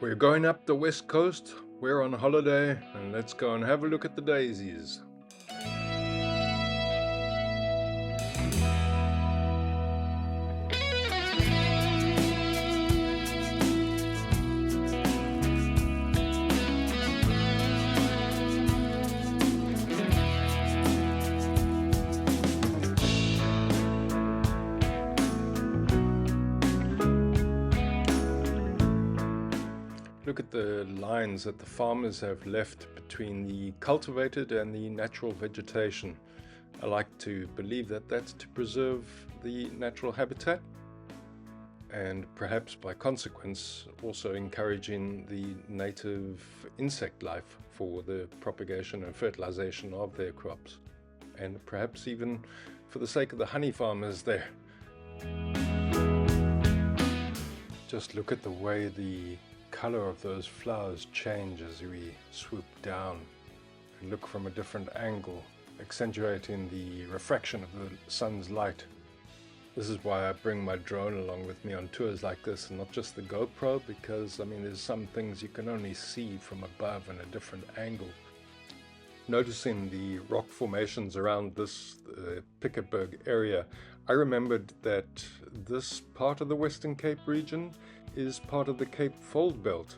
We're going up the west coast, we're on holiday, and let's go and have a look at the daisies. Look at the lines that the farmers have left between the cultivated and the natural vegetation. I like to believe that that's to preserve the natural habitat and perhaps by consequence also encouraging the native insect life for the propagation and fertilization of their crops, and perhaps even for the sake of the honey farmers there. Just look at the way the color of those flowers change as we swoop down and look from a different angle, accentuating the refraction of the sun's light. This is why I bring my drone along with me on tours like this, and not just the GoPro, because there's some things you can only see from above in a different angle. Noticing the rock formations around this Piketberg area, I remembered that this part of the Western Cape region is part of the Cape Fold Belt,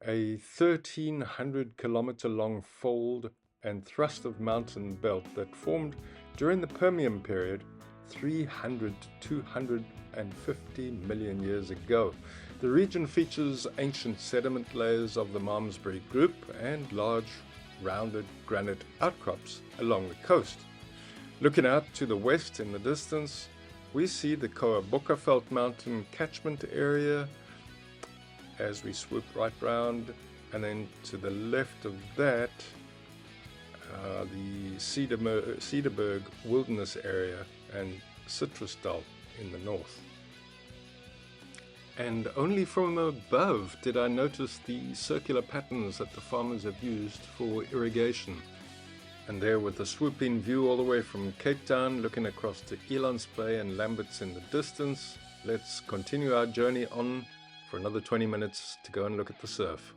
a 1,300 kilometer long fold and thrust of mountain belt that formed during the Permian period 300 to 250 million years ago. The region features ancient sediment layers of the Malmesbury group and large rounded granite outcrops along the coast. Looking out to the west in the distance, we see the Coabokaveld Mountain catchment area as we swoop right round, and then to the left of that, the Cedarburg Wilderness area and Citrusdal in the north. And only from above did I notice the circular patterns that the farmers have used for irrigation. And there, with a swooping view all the way from Cape Town, looking across to Elands Bay and Lambert's in the distance, let's continue our journey on for another 20 minutes to go and look at the surf.